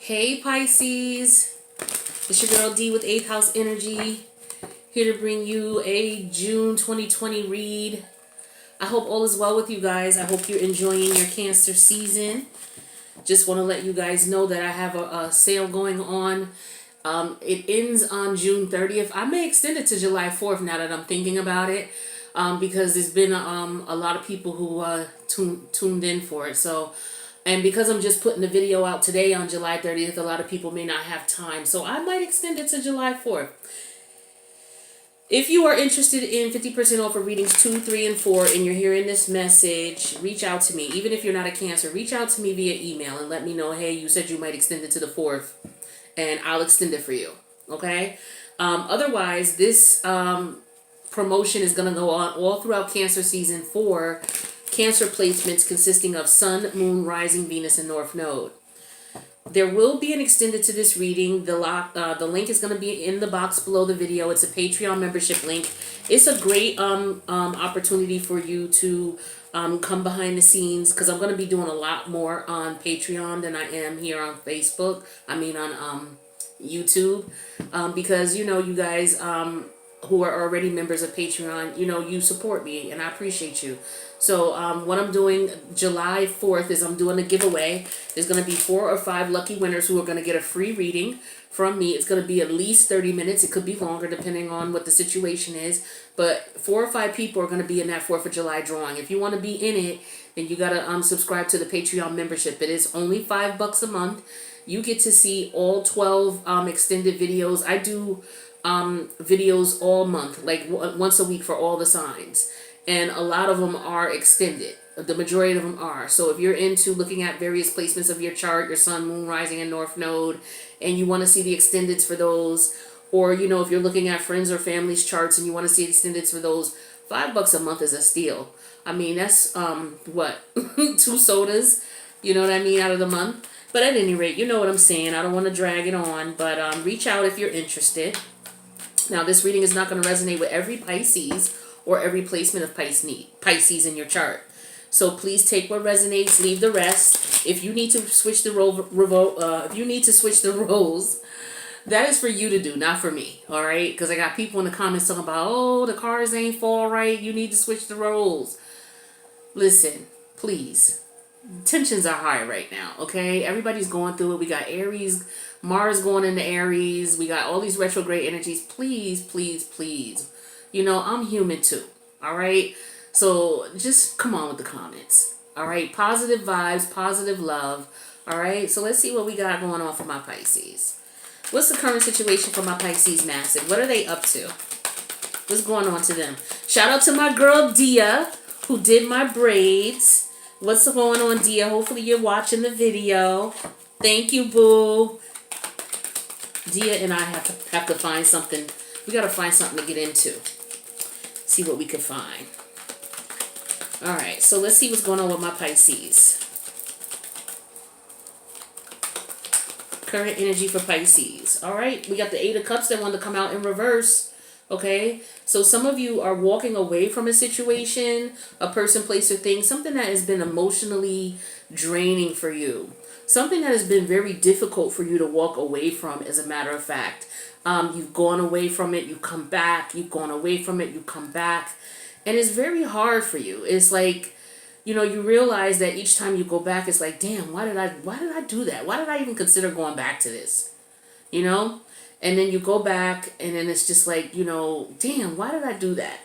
Hey Pisces, it's your girl D with 8th House Energy, here to bring you a June 2020 read. I hope all is well with you guys. I hope you're enjoying your Cancer season. Just want to let you guys know that I have a sale going on. It ends on June 30th. I may extend it to July 4th now that I'm thinking about it, because there's been a lot of people who tuned in for it. And because I'm just putting the video out today on July 30th, a lot of people may not have time. So I might extend it to July 4th. If you are interested in 50% off of readings 2, 3, and 4, and you're hearing this message, reach out to me. Even if you're not a Cancer, reach out to me via email and let me know, hey, you said you might extend it to the 4th, and I'll extend it for you. Okay? Otherwise, this promotion is going to go on all throughout Cancer season 4. Cancer placements consisting of Sun, Moon, Rising, Venus, and North Node. There will be an extended to this reading. The link is going to be in the box below the video. It's a Patreon membership link. It's a great opportunity for you to come behind the scenes, because I'm going to be doing a lot more on Patreon than I am here on Facebook. I mean on YouTube, because you guys who are already members of Patreon, you support me and I appreciate you. So what I'm doing July 4th is I'm doing a giveaway. There's going to be 4 or 5 lucky winners who are going to get a free reading from me. It's going to be at least 30 minutes. It could be longer depending on what the situation is. But 4 or 5 people are going to be in that 4th of July drawing. If you want to be in it, then you got to subscribe to the Patreon membership. It is only $5 a month. You get to see all 12 extended videos. I do videos all month, like once a week for all the signs. And a lot of them are extended. The majority of them are. So if you're into looking at various placements of your chart, your Sun, Moon, Rising, and North Node, and you want to see the extendeds for those, or, if you're looking at friends or family's charts and you want to see extendeds for those, $5 a month is a steal. I mean, that's, 2 sodas, you know what I mean, out of the month. But at any rate, you know what I'm saying. I don't want to drag it on, but reach out if you're interested. Now, this reading is not going to resonate with every Pisces or every placement of Pisces in your chart. So please take what resonates, leave the rest. If you need to switch the roles, that is for you to do, not for me. All right? Because I got people in the comments talking about, oh, the cards ain't fall right. You need to switch the roles. Listen, please. Tensions are high right now. Okay? Everybody's going through it. We got Aries, Mars going into Aries. We got all these retrograde energies. Please, please, please. I'm human too. All right. So just come on with the comments. All right. Positive vibes, positive love. All right. So let's see what we got going on for my Pisces. What's the current situation for my Pisces massive? What are they up to? What's going on to them? Shout out to my girl Dia, who did my braids. What's going on, Dia? Hopefully you're watching the video. Thank you, boo. Dia and I have to find something. We got to find something to get into. See what we can find. All right, so let's see what's going on with my Pisces. Current energy for Pisces. All right, we got the 8 of Cups that want to come out in reverse. Okay, so some of you are walking away from a situation, a person, place, or thing, something that has been emotionally draining for you. Something that has been very difficult for you to walk away from, as a matter of fact. You've gone away from it, you come back, you've gone away from it, you come back. And it's very hard for you. It's like, you realize that each time you go back, it's like, damn, why did I do that? Why did I even consider going back to this? And then you go back and then it's just like, damn, why did I do that?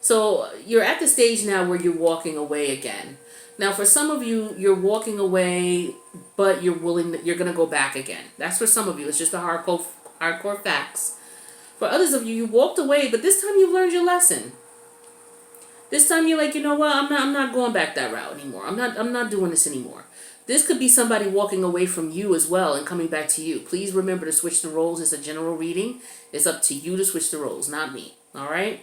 So you're at the stage now where you're walking away again. Now, for some of you, you're walking away, but you're going to go back again. That's for some of you. It's just the hardcore facts. For others of you, you walked away, but this time you learned your lesson. This time you're like, you know what? I'm not going back that route anymore. I'm not doing this anymore. This could be somebody walking away from you as well and coming back to you. Please remember to switch the roles. It's a general reading. It's up to you to switch the roles, not me. All right?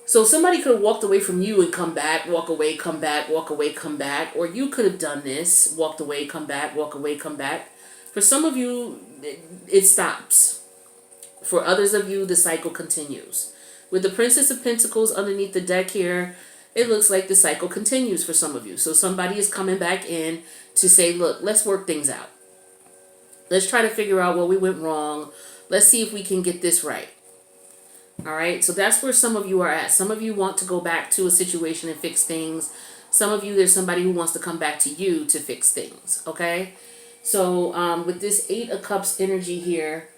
So somebody could have walked away from you and come back, walk away, come back, walk away, come back. Or you could have done this, walked away, come back, walk away, come back. For some of you, it stops. For others of you, the cycle continues. With the Princess of Pentacles underneath the deck here, it looks like the cycle continues for some of you. So somebody is coming back in to say, look, let's work things out. Let's try to figure out what we went wrong. Let's see if we can get this right. All right, so that's where some of you are at. Some of you want to go back to a situation and fix things. Some of you, there's somebody who wants to come back to you to fix things, okay? So with this 8 of Cups energy here,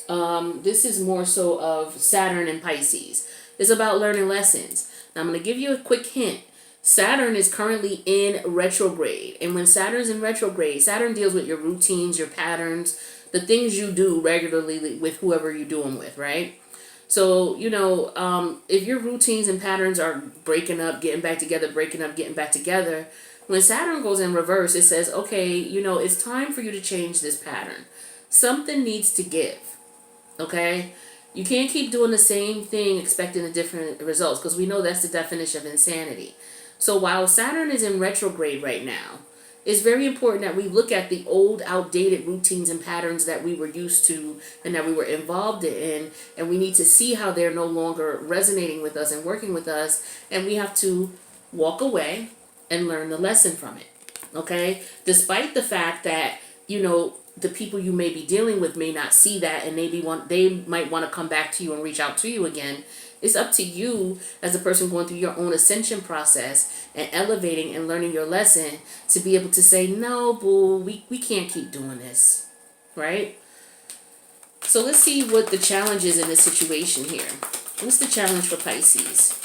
this is more so of Saturn and Pisces. It's about learning lessons. Now I'm going to give you a quick hint. Saturn is currently in retrograde. And when Saturn's in retrograde, Saturn deals with your routines, your patterns, the things you do regularly with whoever you're doing with, right? So, you know, if your routines and patterns are breaking up, getting back together, breaking up, getting back together, when Saturn goes in reverse, it says, okay, you know, it's time for you to change this pattern. Something needs to give, okay? You can't keep doing the same thing expecting a different results, because we know that's the definition of insanity. So while Saturn is in retrograde right now, it's very important that we look at the old, outdated routines and patterns that we were used to and that we were involved in, and we need to see how they're no longer resonating with us and working with us, and we have to walk away and learn the lesson from it, okay? Despite the fact that, you know, the people you may be dealing with may not see that, and they might want to come back to you and reach out to you again. It's up to you as a person going through your own ascension process and elevating and learning your lesson to be able to say, no, boo, we can't keep doing this, right? So let's see what the challenge is in this situation here. What's the challenge for Pisces?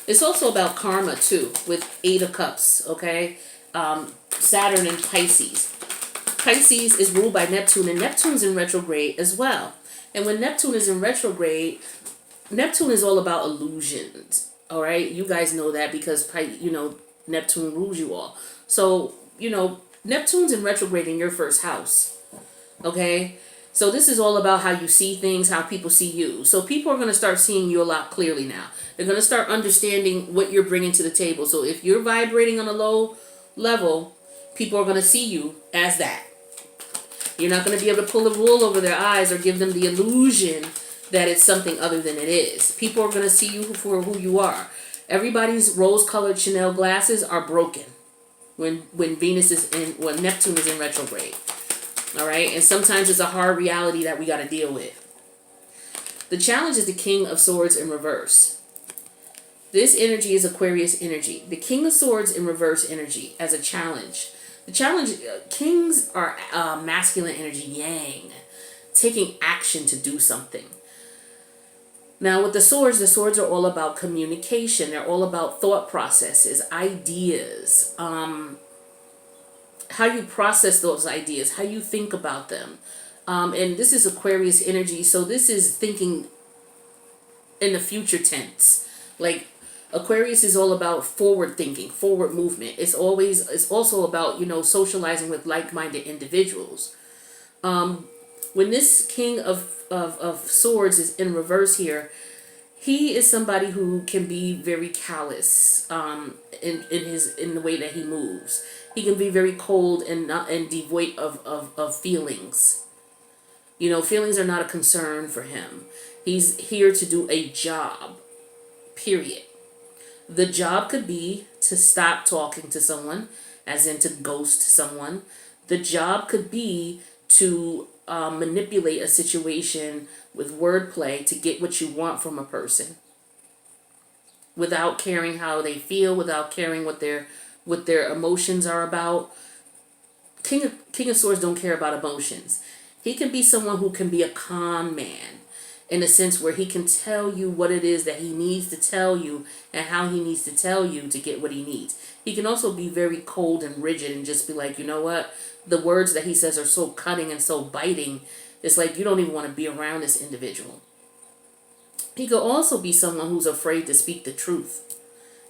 It's also about karma too, with 8 of Cups, okay? Saturn and Pisces. Pisces is ruled by Neptune, and Neptune's in retrograde as well. And when Neptune is in retrograde, Neptune is all about illusions, all right? You guys know that because, you know, Neptune rules you all. So, you know, Neptune's in retrograde in your first house, okay? So this is all about how you see things, how people see you. So people are going to start seeing you a lot clearly now. They're going to start understanding what you're bringing to the table. So if you're vibrating on a low level, people are going to see you as that. You're not going to be able to pull the wool over their eyes or give them the illusion that it's something other than it is. People are going to see you for who you are. Everybody's rose-colored Chanel glasses are broken when Neptune is in retrograde. All right, and sometimes it's a hard reality that we got to deal with. The challenge is the King of Swords in reverse. This energy is Aquarius energy. The King of Swords in reverse energy as a challenge. The challenge, kings are masculine energy, yang, taking action to do something. Now with the swords are all about communication. They're all about thought processes, ideas, how you process those ideas, how you think about them. And this is Aquarius energy, so this is thinking in the future tense. Like Aquarius is all about forward thinking, forward movement. It's also about, you know, socializing with like-minded individuals. When this King of Swords is in reverse here, he is somebody who can be very callous in the way that he moves. He can be very cold and devoid of feelings. You know, feelings are not a concern for him. He's here to do a job, period. The job could be to stop talking to someone, as in to ghost someone. The job could be to manipulate a situation with wordplay to get what you want from a person, without caring how they feel, without caring what their emotions are about. King of Swords don't care about emotions. He can be someone who can be a con man, in a sense where he can tell you what it is that he needs to tell you and how he needs to tell you to get what he needs. He can also be very cold and rigid and just be like, you know what? The words that he says are so cutting and so biting. It's like you don't even want to be around this individual. He could also be someone who's afraid to speak the truth.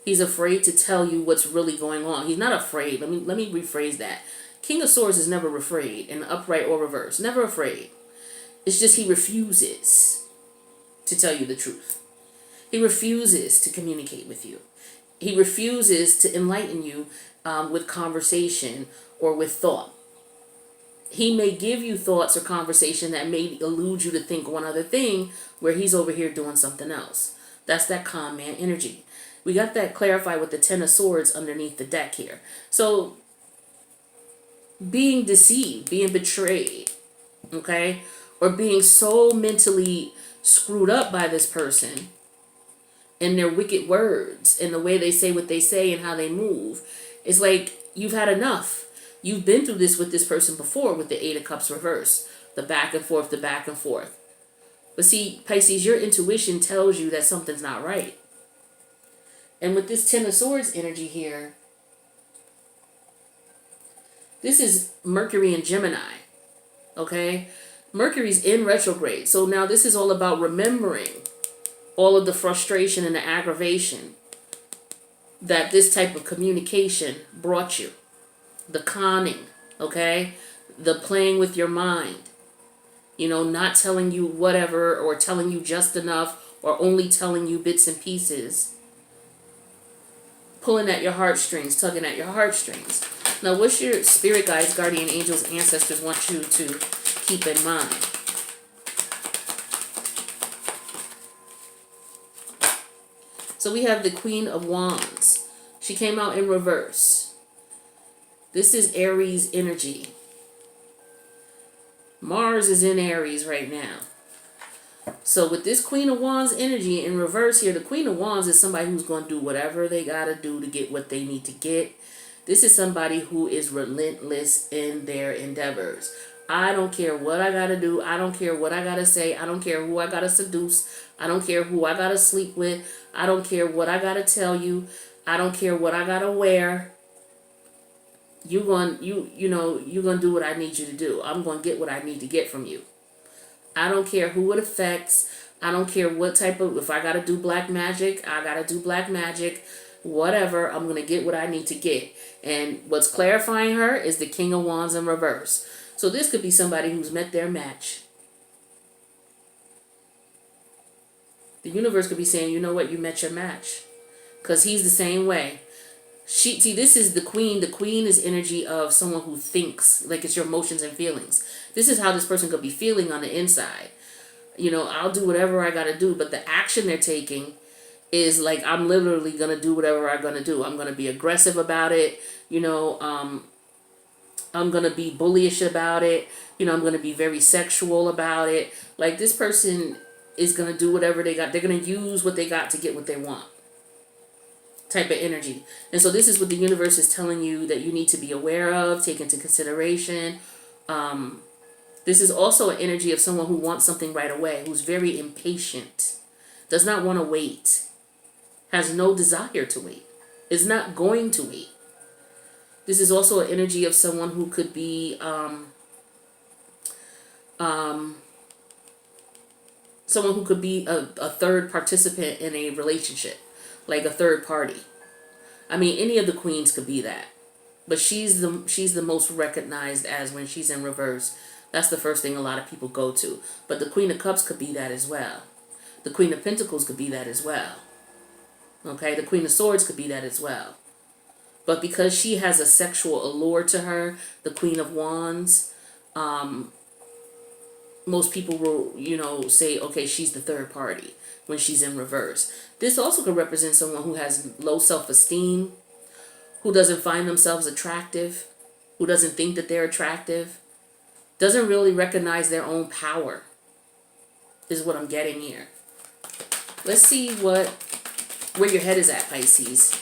He's afraid to tell you what's really going on. He's not afraid. Let me rephrase that. King of Swords is never afraid, in upright or reverse. Never afraid. It's just he refuses to tell you the truth. He refuses to communicate with you. He refuses to enlighten you with conversation or with thought. He may give you thoughts or conversation that may elude you to think one other thing where he's over here doing something else. That's that calm man energy. We got that clarified with the Ten of Swords underneath the deck here. So being deceived, being betrayed, okay, or being so mentally screwed up by this person and their wicked words and the way they say what they say and how they move, it's like you've had enough. You've been through this with this person before with the Eight of Cups reverse, the back and forth, the back and forth. But see, Pisces, your intuition tells you that something's not right. And with this Ten of Swords energy here, this is Mercury and Gemini, okay? Mercury's in retrograde. So now this is all about remembering all of the frustration and the aggravation that this type of communication brought you. The conning, okay? The playing with your mind. You know, not telling you whatever or telling you just enough or only telling you bits and pieces. Pulling at your heartstrings, tugging at your heartstrings. Now, what's your spirit guides, guardian angels, ancestors want you to keep in mind? So we have the Queen of Wands. She came out in reverse. This is Aries energy. Mars is in Aries right now. So with this Queen of Wands energy in reverse here, the Queen of Wands is somebody who's going to do whatever they got to do to get what they need to get. This is somebody who is relentless in their endeavors. I don't care what I got to do. I don't care what I got to say. I don't care who I got to seduce. I don't care who I got to sleep with. I don't care what I got to tell you. I don't care what I got to wear. You're going to do what I need you to do. I'm going to get what I need to get from you. I don't care who it affects. I don't care what type of, if I got to do black magic, I got to do black magic. Whatever, I'm going to get what I need to get. And what's clarifying her is the King of Wands in reverse. So this could be somebody who's met their match. The universe could be saying, you know what, you met your match. Because he's the same way. See, this is the queen. The queen is energy of someone who thinks, like it's your emotions and feelings. This is how this person could be feeling on the inside. You know, I'll do whatever I got to do, but the action they're taking is like, I'm literally going to do whatever I'm going to do. I'm going to be aggressive about it. You know, I'm going to be bullyish about it. You know, I'm going to be very sexual about it. Like this person is going to do whatever they got. They're going to use what they got to get what they want. Type of energy. And so this is what the universe is telling you that you need to be aware of, take into consideration. This is also an energy of someone who wants something right away, who's very impatient, does not want to wait, has no desire to wait, is not going to wait. This is also an energy of someone who could be someone who could be a third participant in a relationship, like a third party. I mean, any of the queens could be that, but she's the most recognized as when she's in reverse. That's the first thing a lot of people go to. But the Queen of Cups could be that as well. The Queen of Pentacles could be that as well. Okay, the Queen of Swords could be that as well. But because she has a sexual allure to her, the Queen of Wands, most people will, you know, say, okay, she's the third party when she's in reverse. This also could represent someone who has low self-esteem, who doesn't find themselves attractive, who doesn't think that they're attractive, doesn't really recognize their own power, is what I'm getting here. Let's see where your head is at, Pisces.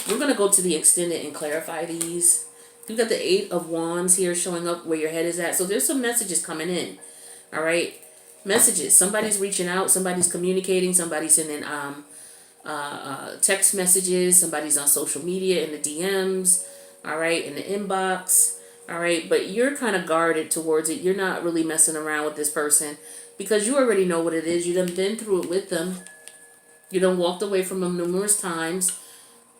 We're going to go to the extended and clarify these. You've got the Eight of Wands here showing up where your head is at. So there's some messages coming in. All right. Messages. Somebody's reaching out. Somebody's communicating. Somebody's sending text messages. Somebody's on social media in the DMs. All right. In the inbox. All right. But you're kind of guarded towards it. You're not really messing around with this person because you already know what it is. You done been through it with them. You done walked away from them numerous times.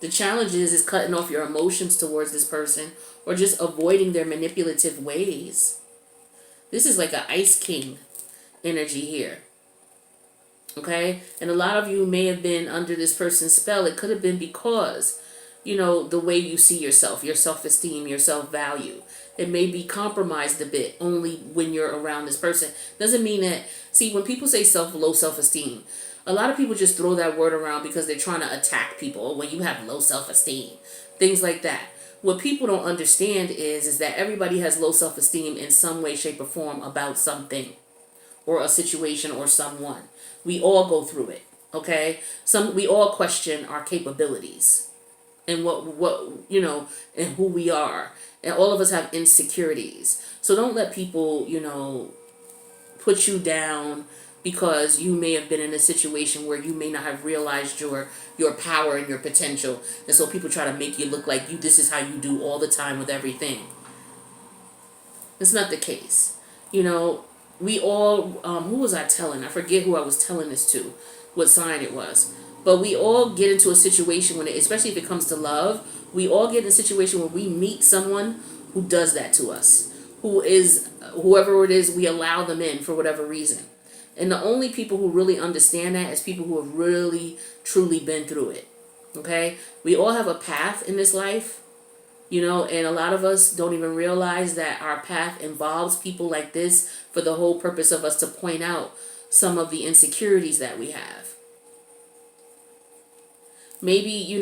The challenge is cutting off your emotions towards this person or just avoiding their manipulative ways. This is like an Ice King energy here. Okay? And a lot of you may have been under this person's spell. It could have been because, you know, the way you see yourself, your self-esteem, your self-value. It may be compromised a bit only when you're around this person. Doesn't mean that, see, when people say low self-esteem, A lot of people just throw that word around because they're trying to attack people. When you have low self-esteem, things like that. What people don't understand is that everybody has low self-esteem in some way, shape, or form about something or a situation or someone. We all go through it, okay? We all question our capabilities and what and who we are. And all of us have insecurities. So don't let people, put you down because you may have been in a situation where you may not have realized your power and your potential. And so people try to make you look like this is how you do all the time with everything. It's not the case. We all, who was I telling? I forget who I was telling this to, what sign it was. But we all get into a situation especially if it comes to love, we all get in a situation where we meet someone who does that to us. Whoever it is, we allow them in for whatever reason. And the only people who really understand that is people who have really, truly been through it. Okay? We all have a path in this life. And a lot of us don't even realize that our path involves people like this for the whole purpose of us to point out some of the insecurities that we have. Maybe, you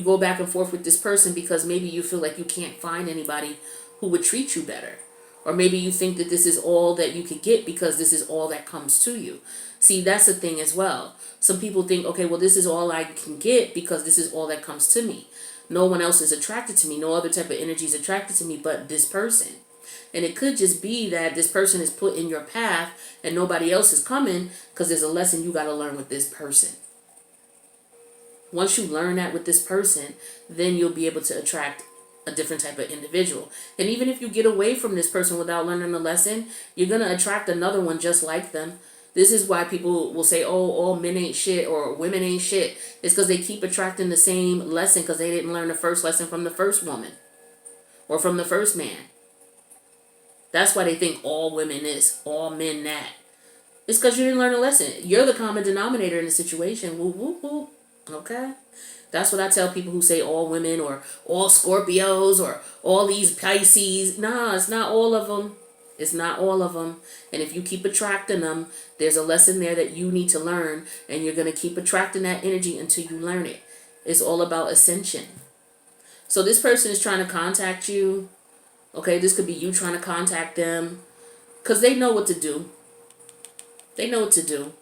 go back and forth with this person because maybe you feel like you can't find anybody who would treat you better. Or maybe you think that this is all that you could get because this is all that comes to you. See, that's the thing as well. Some people think, okay, well, this is all I can get because this is all that comes to me. No one else is attracted to me. No other type of energy is attracted to me but this person. And it could just be that this person is put in your path and nobody else is coming because there's a lesson you got to learn with this person. Once you learn that with this person, then you'll be able to attract a different type of individual. And even if you get away from this person without learning a lesson, you're going to attract another one just like them. This is why people will say, oh, all men ain't shit or women ain't shit. It's because they keep attracting the same lesson because they didn't learn the first lesson from the first woman or from the first man. That's why they think all women this, all men that. It's because you didn't learn a lesson. You're the common denominator in the situation. Whoop, whoop, whoop. Okay? That's what I tell people who say all women or all Scorpios or all these Pisces. Nah, it's not all of them. It's not all of them. And if you keep attracting them, there's a lesson there that you need to learn. And you're going to keep attracting that energy until you learn it. It's all about ascension. So this person is trying to contact you. Okay, this could be you trying to contact them. Because they know what to do. They know what to do.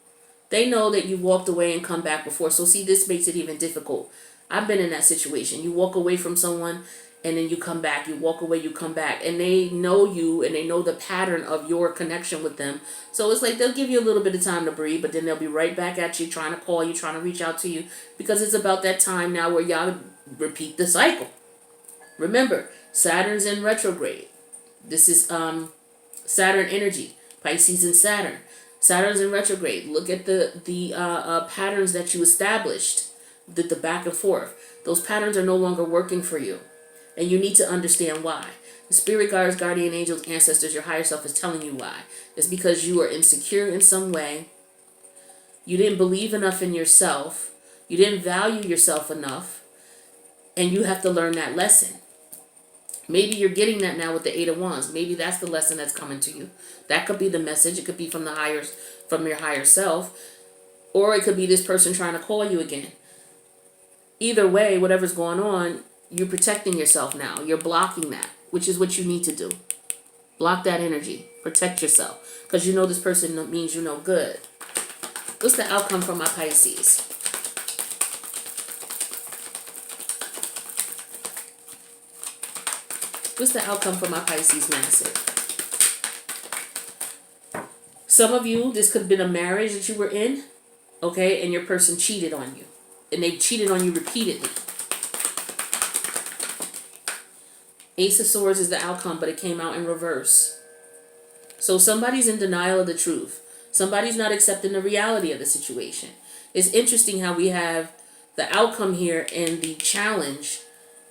They know that you walked away and come back before. So see, this makes it even difficult. I've been in that situation. You walk away from someone and then you come back. You walk away, you come back. And they know you and they know the pattern of your connection with them. So it's like they'll give you a little bit of time to breathe, but then they'll be right back at you trying to call you, trying to reach out to you. Because it's about that time now where y'all repeat the cycle. Remember, Saturn's in retrograde. This is Saturn energy, Pisces and Saturn. Saturn's in retrograde. Look at the patterns that you established, the back and forth. Those patterns are no longer working for you. And you need to understand why. The spirit guides, guardian angels, ancestors, your higher self is telling you why. It's because you are insecure in some way. You didn't believe enough in yourself. You didn't value yourself enough. And you have to learn that lesson. Maybe you're getting that now with the Eight of Wands. Maybe that's the lesson that's coming to you. That could be the message. It could be from your higher self. Or it could be this person trying to call you again. Either way, whatever's going on, you're protecting yourself now. You're blocking that, which is what you need to do. Block that energy. Protect yourself. Because you know this person means you no good. What's the outcome for my Pisces? What's the outcome for my Pisces massive? Some of you, this could have been a marriage that you were in, okay, and your person cheated on you. And they cheated on you repeatedly. Ace of Swords is the outcome, but it came out in reverse. So somebody's in denial of the truth. Somebody's not accepting the reality of the situation. It's interesting how we have the outcome here and the challenge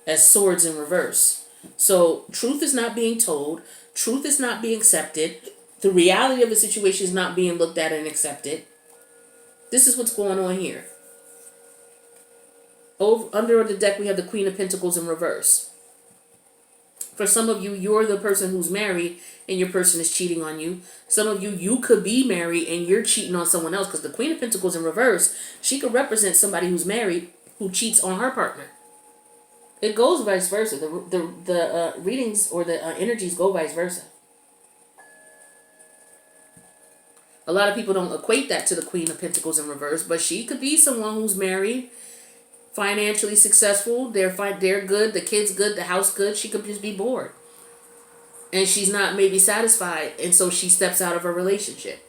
as swords in reverse. So truth is not being told. Truth is not being accepted. The reality of the situation is not being looked at and accepted. This is what's going on here. Under the deck, we have the Queen of Pentacles in reverse. For some of you, you're the person who's married and your person is cheating on you. Some of you, you could be married and you're cheating on someone else, because the Queen of Pentacles in reverse, she could represent somebody who's married who cheats on her partner. It goes vice versa. The readings or the energies go vice versa. A lot of people don't equate that to the Queen of Pentacles in reverse, but she could be someone who's married, financially successful, they're good, the kids good, the house good. She could just be bored. And she's not maybe satisfied, and so she steps out of a relationship.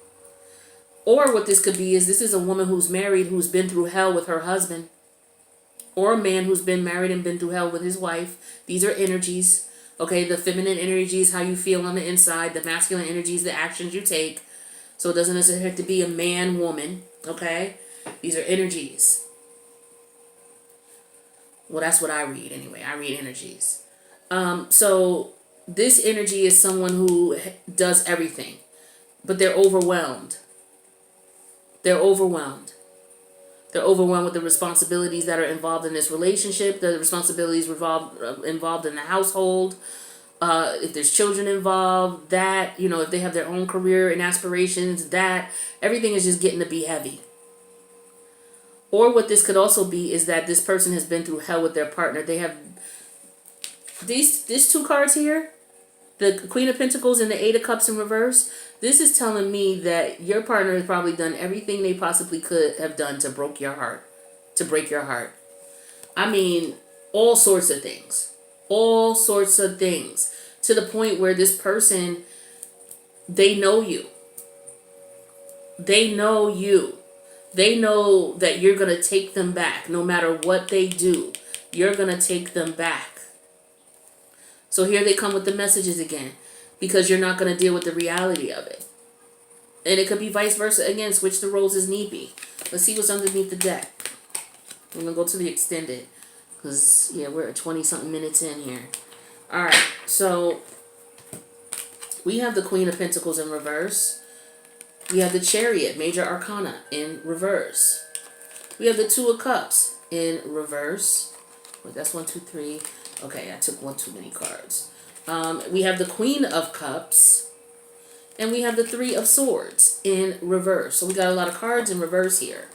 Or what this could be is, this is a woman who's married who's been through hell with her husband. Or a man who's been married and been through hell with his wife. These are energies. Okay, the feminine energy is how you feel on the inside. The masculine energy is the actions you take. So it doesn't necessarily have to be a man, woman. Okay, these are energies. Well, that's what I read anyway. I read energies. So this energy is someone who does everything, but they're overwhelmed. They're overwhelmed. They're overwhelmed with the responsibilities that are involved in this relationship, the responsibilities involved in the household. If there's children involved, that, if they have their own career and aspirations, that everything is just getting to be heavy. Or what this could also be is that this person has been through hell with their partner. They have these two cards here, the Queen of Pentacles and the Eight of Cups in reverse. This is telling me that your partner has probably done everything they possibly could have done to break your heart. I mean, all sorts of things. All sorts of things. To the point where this person, they know you. They know you. They know that you're going to take them back. No matter what they do, you're going to take them back. So here they come with the messages again, because you're not going to deal with the reality of it. And it could be vice versa. Again, switch the roles as need be. Let's see what's underneath the deck. I'm going to go to the extended, because, yeah, we're at 20-something minutes in here. All right, so we have the Queen of Pentacles in reverse. We have the Chariot, Major Arcana, in reverse. We have the Two of Cups in reverse. Wait, that's 1, 2, 3. Okay, I took one too many cards. We have the Queen of Cups. And we have the Three of Swords in reverse. So we got a lot of cards in reverse here.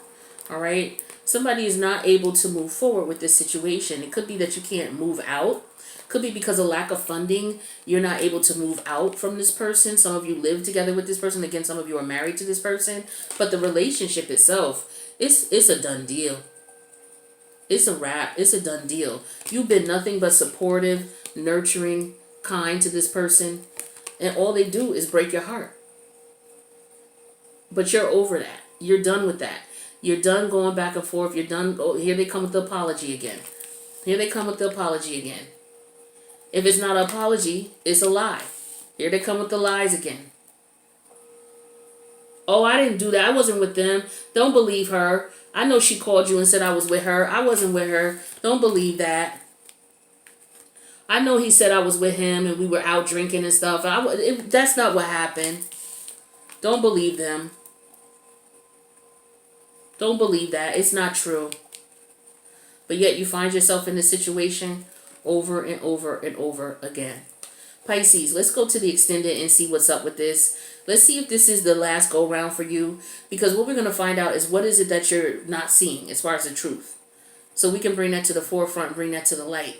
All right. Somebody is not able to move forward with this situation. It could be that you can't move out. Could be because of lack of funding. You're not able to move out from this person. Some of you live together with this person. Again, some of you are married to this person. But the relationship itself, it's a done deal. It's a wrap. It's a done deal. You've been nothing but supportive, nurturing, kind to this person. And all they do is break your heart. But you're over that. You're done with that. You're done going back and forth. You're done. Oh, here they come with the apology again. Here they come with the apology again. If it's not an apology, it's a lie. Here they come with the lies again. Oh, I didn't do that. I wasn't with them. Don't believe her. I know she called you and said I was with her. I wasn't with her. Don't believe that. I know he said I was with him and we were out drinking and stuff. That's not what happened. Don't believe them. Don't believe that. It's not true. But yet you find yourself in this situation over and over and over again. Pisces, let's go to the extended and see what's up with this. Let's see if this is the last go round for you. Because what we're going to find out is what is it that you're not seeing as far as the truth. So we can bring that to the forefront, bring that to the light.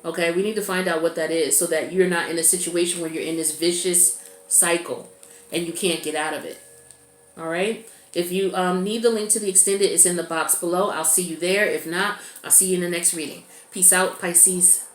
Okay, we need to find out what that is so that you're not in a situation where you're in this vicious cycle and you can't get out of it. All right. If you need the link to the extended, it's in the box below. I'll see you there. If not, I'll see you in the next reading. Peace out, Pisces.